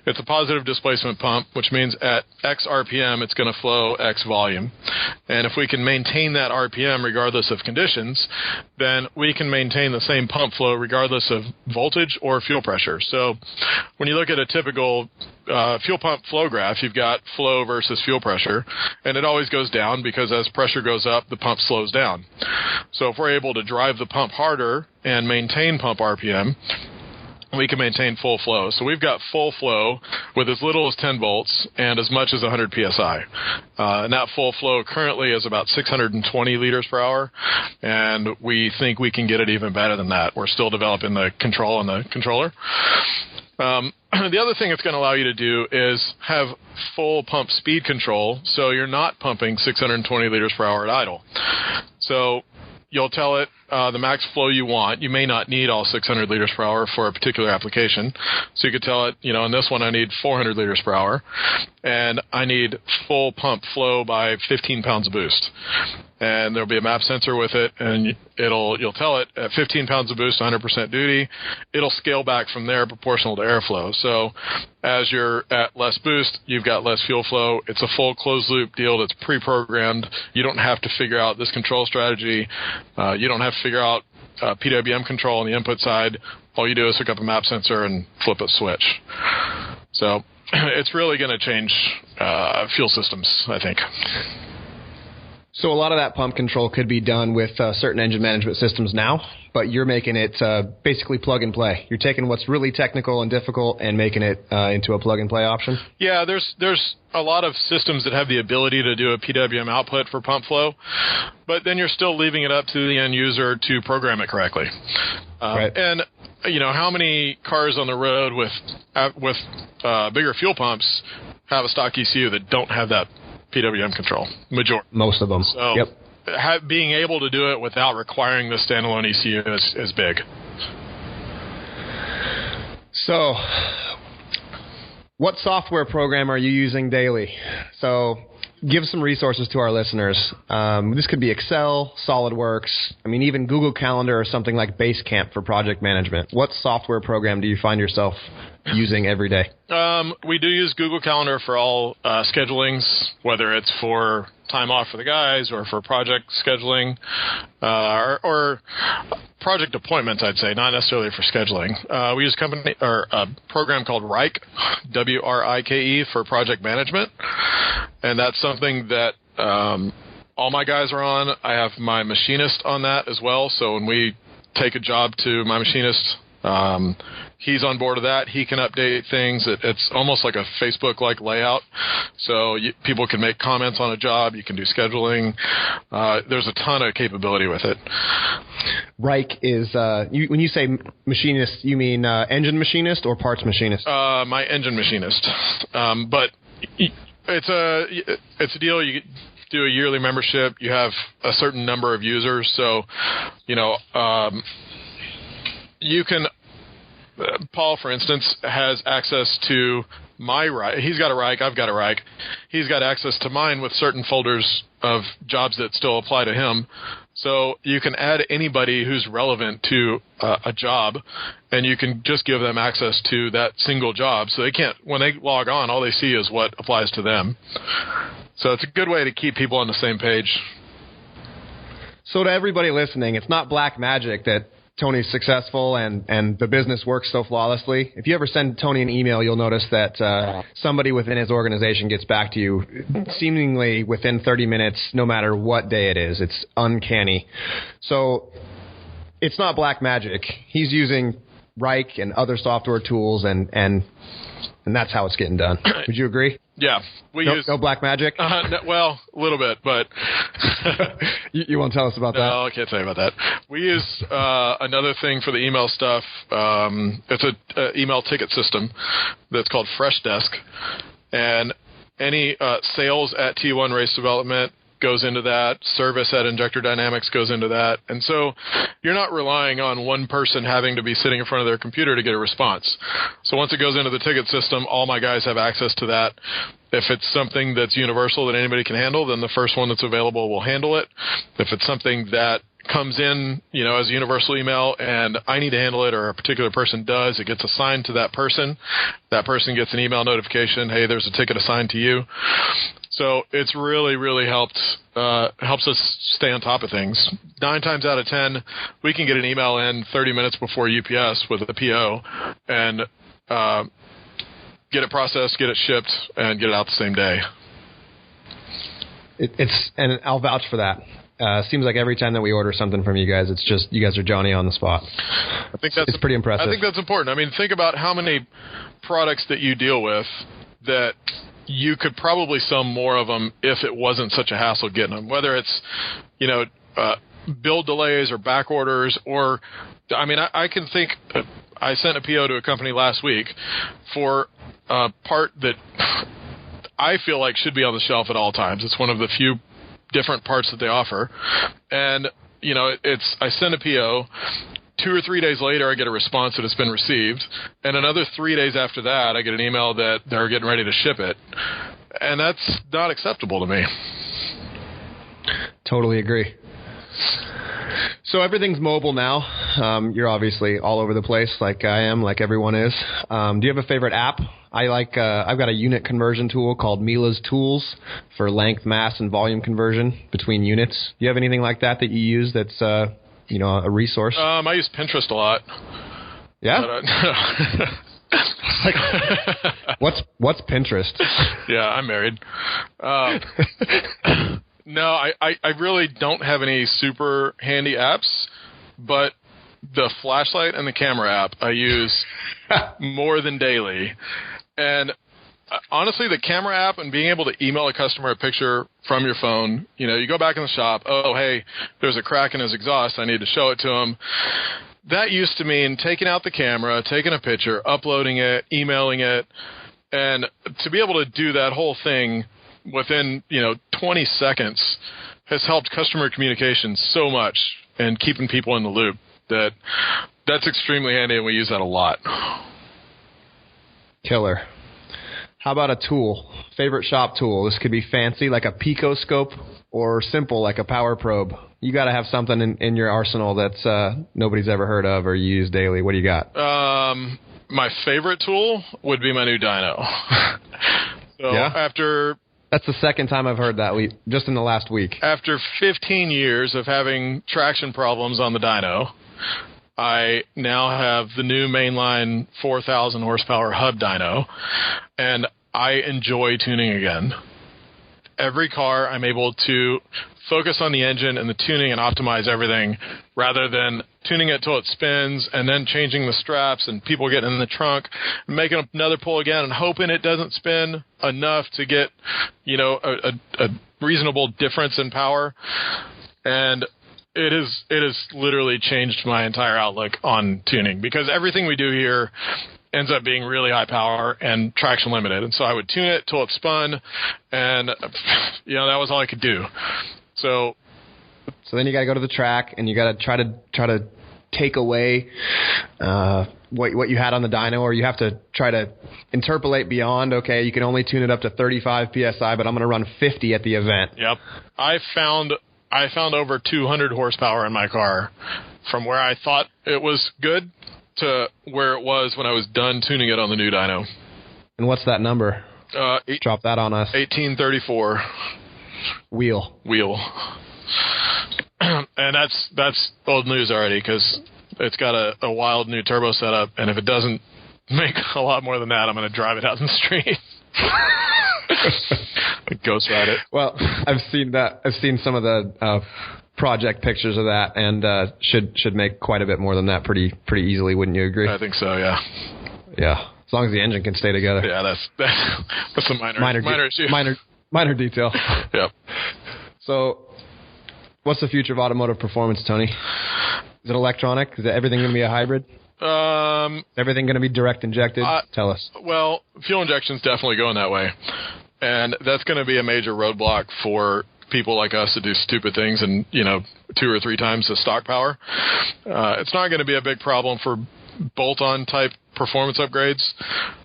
S2: it's a positive displacement pump, which means at X RPM, it's going to flow X volume. And if we can maintain that RPM regardless of conditions, then we can maintain the same pump flow regardless of voltage or fuel pressure. So when you look at a typical fuel pump flow graph, you've got flow versus fuel pressure, and it always goes down because as pressure goes up, the pump slows down. So if we're able to drive the pump harder and maintain pump RPM, we can maintain full flow. So we've got full flow with as little as 10 volts and as much as 100 PSI. And that full flow currently is about 620 liters per hour, and we think we can get it even better than that. We're still developing the control on the controller. The other thing it's going to allow you to do is have full pump speed control, so you're not pumping 620 liters per hour at idle. So you'll tell it the max flow you want. You may not need all 600 liters per hour for a particular application. So you could tell it, in this one I need 400 liters per hour, and I need full pump flow by 15 pounds of boost. And there'll be a map sensor with it, and you'll tell it at 15 pounds of boost, 100% duty. It'll scale back from there proportional to airflow. So as you're at less boost, you've got less fuel flow. It's a full closed loop deal that's pre-programmed. You don't have to figure out this control strategy. You don't have to figure out PWM control on the input side. All you do is hook up a map sensor and flip a switch. So it's really going to change fuel systems, I think.
S1: So a lot of that pump control could be done with certain engine management systems now, but you're making it basically plug and play. You're taking what's really technical and difficult and making it into a plug and play option.
S2: Yeah, there's a lot of systems that have the ability to do a PWM output for pump flow, but then you're still leaving it up to the end user to program it correctly.
S1: Right.
S2: And how many cars on the road with bigger fuel pumps have a stock ECU that don't have that PWM control? Majority.
S1: Most of them.
S2: So
S1: yep.
S2: Being able to do it without requiring the standalone ECU is big.
S1: So, what software program are you using daily? So, give some resources to our listeners. This could be Excel, SolidWorks, even Google Calendar or something like Basecamp for project management. What software program do you find yourself using every day?
S2: We do use Google Calendar for all schedulings, whether it's for time off for the guys or for project scheduling or project appointments, I'd say, not necessarily for scheduling. We use a program called Reik, W-R-I-K-E, for project management, and that's something that all my guys are on. I have my machinist on that as well, so when we take a job to my machinist, he's on board with that. He can update things. It's almost like a Facebook-like layout. So people can make comments on a job. You can do scheduling. There's a ton of capability with it.
S1: Reich is, when you say machinist, you mean engine machinist or parts machinist?
S2: My engine machinist. But it's a deal. You do a yearly membership. You have a certain number of users. So, you can, Paul, for instance, has access to my Reich. He's got a Reich. I've got a Reich. He's got access to mine with certain folders of jobs that still apply to him. So you can add anybody who's relevant to a job, and you can just give them access to that single job. So they can't, when they log on, all they see is what applies to them. So it's a good way to keep people on the same page.
S1: So to everybody listening, it's not black magic that Tony's successful and the business works so flawlessly. If you ever send Tony an email, you'll notice that somebody within his organization gets back to you seemingly within 30 minutes, no matter what day it is. It's uncanny. So it's not black magic. He's using Reich and other software tools, and that's how it's getting done. Would you agree?
S2: Yeah.
S1: No black magic?
S2: Well, a little bit, but...
S1: you won't tell us about that?
S2: No, I can't tell you about that. We use another thing for the email stuff. It's an email ticket system that's called Freshdesk. And any sales at T1 Race Development goes into that. Service at Injector Dynamics goes into that. And so you're not relying on one person having to be sitting in front of their computer to get a response. So once it goes into the ticket system, all my guys have access to that. If it's something that's universal that anybody can handle, then the first one that's available will handle it. If it's something that comes in, as a universal email and I need to handle it or a particular person does, it gets assigned to that person. That person gets an email notification, hey, there's a ticket assigned to you. So it's really, really helps us stay on top of things. 9 times out of 10, we can get an email in 30 minutes before UPS with a PO and get it processed, get it shipped, and get it out the same day.
S1: And I'll vouch for that. Seems like every time that we order something from you guys, it's just you guys are Johnny on the spot.
S2: I think it's
S1: pretty impressive.
S2: I think that's important. Think about how many products that you deal with that you could probably sell more of them if it wasn't such a hassle getting them, whether it's, build delays or back orders or, I can think, I sent a PO to a company last week for a part that I feel like should be on the shelf at all times. It's one of the few different parts that they offer. And, I send a PO. 2 or 3 days later, I get a response that it's been received. And another 3 days after that, I get an email that they're getting ready to ship it. And that's not acceptable to me.
S1: Totally agree. So everything's mobile now. You're obviously all over the place like I am, like everyone is. Do you have a favorite app? I've got a unit conversion tool called Mila's Tools for length, mass, and volume conversion between units. Do you have anything like that you use that's a resource?
S2: I use Pinterest a lot.
S1: Yeah? What's Pinterest?
S2: Yeah, I'm married. No, I really don't have any super handy apps, but the flashlight and the camera app I use more than daily. And honestly, the camera app and being able to email a customer a picture from your phone, you go back in the shop, oh, hey, there's a crack in his exhaust, I need to show it to him. That used to mean taking out the camera, taking a picture, uploading it, emailing it, and to be able to do that whole thing within, 20 seconds has helped customer communication so much and keeping people in the loop that's extremely handy, and we use that a lot.
S1: Killer. How about a tool? Favorite shop tool? This could be fancy, like a picoscope, or simple, like a power probe. You got to have something in your arsenal that's nobody's ever heard of or you use daily. What do you got?
S2: My favorite tool would be my new dyno.
S1: That's the second time I've heard that just in the last week.
S2: After 15 years of having traction problems on the dyno, I now have the new mainline 4,000 horsepower hub dyno, and I enjoy tuning again. Every car, I'm able to focus on the engine and the tuning and optimize everything rather than tuning it till it spins and then changing the straps and people getting in the trunk and making another pull again and hoping it doesn't spin enough to get, a reasonable difference in power. And it has literally changed my entire outlook on tuning because everything we do here ends up being really high power and traction limited. And so I would tune it till it spun, and that was all I could do. So
S1: then you got to go to the track and you got to try to take away what you had on the dyno, or you have to try to interpolate beyond. Okay, you can only tune it up to 35 psi, but I'm going to run 50 at the event.
S2: Yep, I found over 200 horsepower in my car from where I thought it was good to where it was when I was done tuning it on the new dyno.
S1: And what's that number? Drop that on us.
S2: 1834.
S1: Wheel.
S2: And that's old news already because it's got a wild new turbo setup, and if it doesn't make a lot more than that, I'm going to drive it out in the street. Ghost ride it.
S1: Well, I've seen that. I've seen some of the project pictures of that, and should make quite a bit more than that pretty easily. Wouldn't you agree?
S2: I think so. Yeah.
S1: Yeah. As long as the engine can stay together.
S2: Yeah, that's a minor issue.
S1: Minor detail.
S2: Yep.
S1: So, what's the future of automotive performance, Tony? Is it electronic? Is everything going to be a hybrid?
S2: Everything
S1: going to be direct injected? Tell us.
S2: Well, fuel injection's definitely going that way. And that's going to be a major roadblock for people like us to do stupid things and, 2 or 3 times the stock power. It's not going to be a big problem for bolt-on type performance upgrades,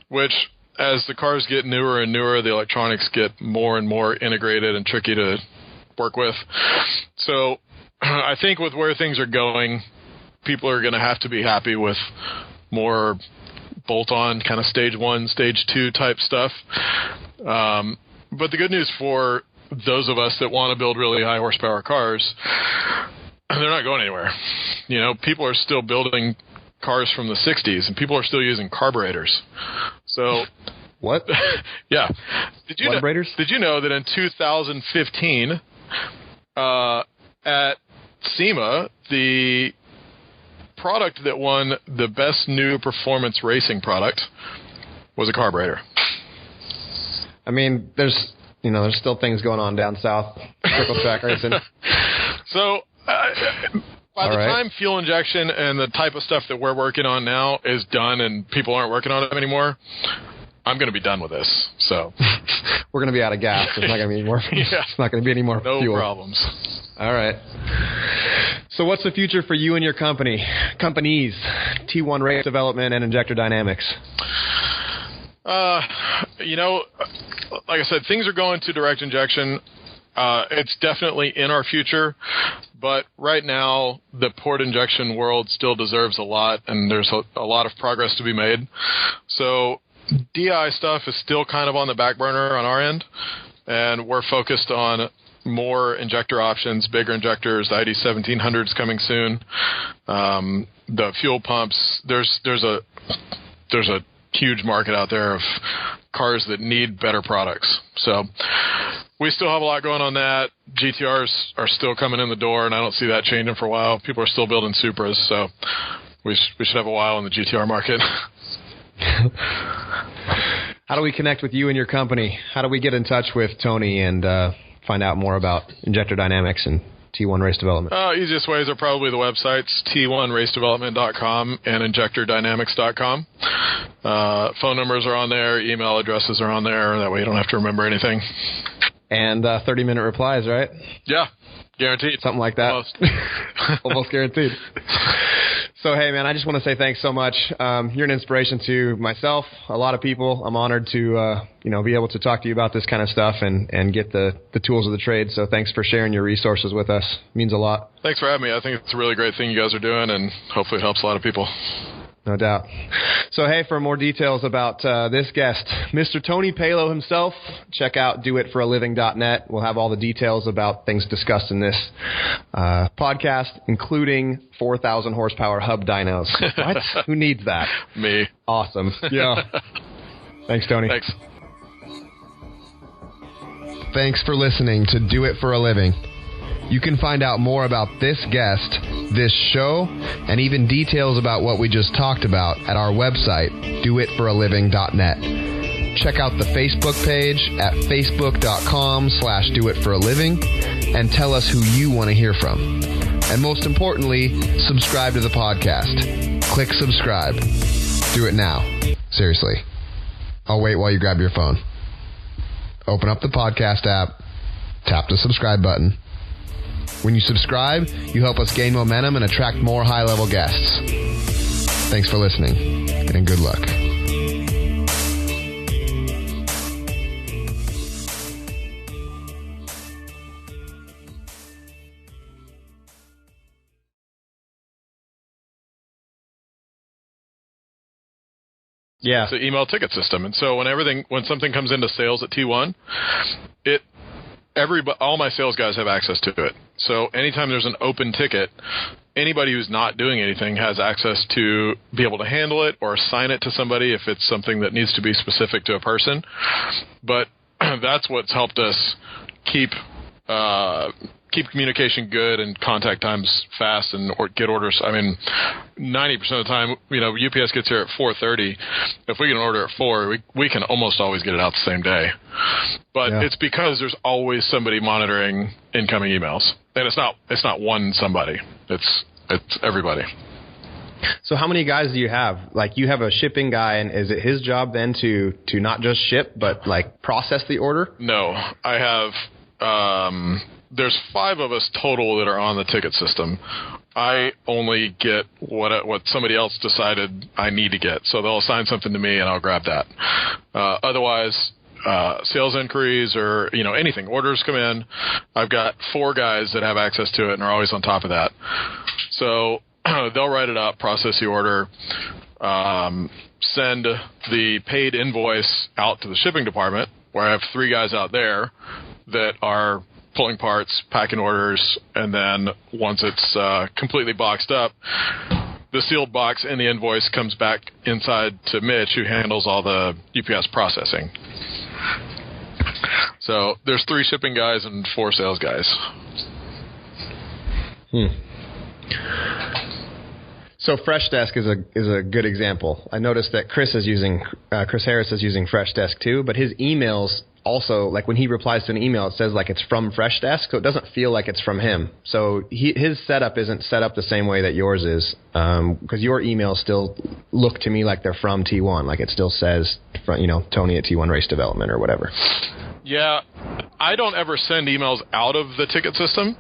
S2: which as the cars get newer and newer, the electronics get more and more integrated and tricky to work with. So I think with where things are going, people are going to have to be happy with more bolt-on kind of stage 1, stage 2 type stuff. But the good news for those of us that want to build really high horsepower cars, they're not going anywhere. People are still building cars from the 60s, and people are still using carburetors. So
S1: what?
S2: Yeah. Did you know that in 2015 at SEMA, the product that won the best new performance racing product was a carburetor?
S1: I mean, there's still things going on down south, trickle track racing.
S2: So by the time fuel injection and the type of stuff that we're working on now is done and people aren't working on it anymore, I'm going to be done with this. So
S1: we're going to be out of gas. There's not going to be any more.
S2: Yeah.
S1: It's not going to be any more fuel.
S2: No problems.
S1: All right. So what's the future for you and your companies, T1 race development and injector dynamics?
S2: Like I said, things are going to direct injection. It's definitely in our future, but right now the port injection world still deserves a lot, and there's a lot of progress to be made. So DI stuff is still kind of on the back burner on our end, and we're focused on more injector options, bigger injectors. The ID 1700 is coming soon. The fuel pumps, there's a huge market out there of cars that need better products. So we still have a lot going on that. GTRs are still coming in the door, and I don't see that changing for a while. People are still building Supras, so we should have a while in the GTR market.
S1: How do we connect with you and your company? How do we get in touch with Tony and find out more about Injector Dynamics and T1 Race Development?
S2: Easiest ways are probably the websites, t1racedevelopment.com and injectordynamics.com. Phone numbers are on there. Email addresses are on there. That way you don't have to remember anything.
S1: And 30-minute replies, right?
S2: Yeah, guaranteed.
S1: Something like that.
S2: Almost,
S1: Almost guaranteed. So, hey, man, I just want to say thanks so much. You're an inspiration to myself, a lot of people. I'm honored to, be able to talk to you about this kind of stuff and get the tools of the trade. So thanks for sharing your resources with us. It means a lot.
S2: Thanks for having me. I think it's a really great thing you guys are doing, and hopefully it helps a lot of people.
S1: No doubt. So, hey, for more details about this guest, Mr. Tony Palo himself, check out doitforaliving.net. We'll have all the details about things discussed in this podcast, including 4,000 horsepower hub dynos. What? Who needs that?
S2: Me.
S1: Awesome. Yeah. Thanks, Tony.
S2: Thanks.
S1: Thanks for listening to Do It for a Living. You can find out more about this guest, this show, and even details about what we just talked about at our website, doitforaliving.net. Check out the Facebook page at facebook.com/doitforaliving and tell us who you want to hear from. And most importantly, subscribe to the podcast. Click subscribe. Do it now. Seriously. I'll wait while you grab your phone. Open up the podcast app, tap the subscribe button. When you subscribe, you help us gain momentum and attract more high-level guests. Thanks for listening, and good luck. Yeah.
S2: It's an email ticket system. And so when something comes into sales at T1, all my sales guys have access to it. So anytime there's an open ticket, anybody who's not doing anything has access to be able to handle it or assign it to somebody if it's something that needs to be specific to a person. But that's what's helped us keep communication good and contact times fast and get orders. I mean, 90% of the time, UPS gets here at 4:30. If we get an order at 4, we can almost always get it out the same day. But It's because there's always somebody monitoring incoming emails, and it's not one somebody. It's everybody.
S1: So how many guys do you have? Like, you have a shipping guy, and is it his job then to not just ship but like process the order?
S2: No, I have. There's 5 of us total that are on the ticket system. I only get what somebody else decided I need to get. So they'll assign something to me, and I'll grab that. Otherwise, sales inquiries or anything, orders come in. I've got 4 guys that have access to it and are always on top of that. So they'll write it up, process the order, send the paid invoice out to the shipping department, where I have 3 guys out there that are pulling parts, packing orders, and then once it's completely boxed up, the sealed box and the invoice comes back inside to Mitch, who handles all the UPS processing. So there's 3 shipping guys and 4 sales guys.
S1: So Freshdesk is a good example. I noticed that Chris Harris is using Freshdesk too, but his emails also, like when he replies to an email, it says like it's from Freshdesk, so it doesn't feel like it's from him. So his setup isn't set up the same way that yours is, because your emails still look to me like they're from T1, like it still says, Tony at T1 Race Development or whatever.
S2: Yeah, I don't ever send emails out of the ticket system.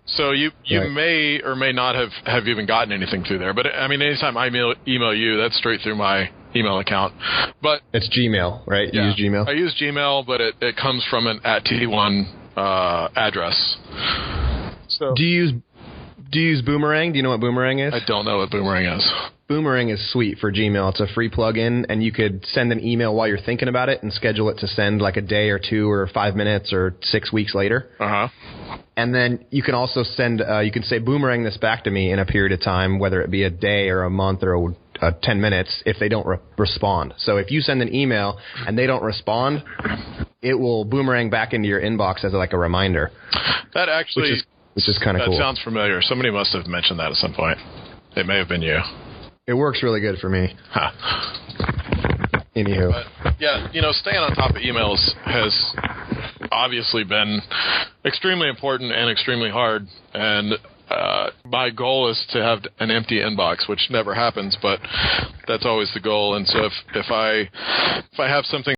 S2: So you right. may or may not have even gotten anything through there. But, I mean, anytime I email you, that's straight through my email account. But
S1: it's Gmail, right? You use Gmail?
S2: I use Gmail, but it comes from an @T1 address. So
S1: Do you use Boomerang? Do you know what Boomerang is?
S2: I don't know what Boomerang is.
S1: Boomerang is sweet for Gmail. It's a free plugin, and you could send an email while you're thinking about it and schedule it to send like a day or 2 or 5 minutes or 6 weeks later.
S2: Uh-huh.
S1: And then you can also send, you can say, boomerang this back to me in a period of time, whether it be a day or a month or 10 minutes, if they don't respond. So if you send an email and they don't respond, it will boomerang back into your inbox as like a reminder.
S2: That actually,
S1: which is kind of cool.
S2: That sounds familiar. Somebody must have mentioned that at some point. It may have been you.
S1: It works really good for me.
S2: Huh.
S1: Anywho.
S2: But, yeah, staying on top of emails has obviously been extremely important and extremely hard. And my goal is to have an empty inbox, which never happens, but that's always the goal. And so if I have something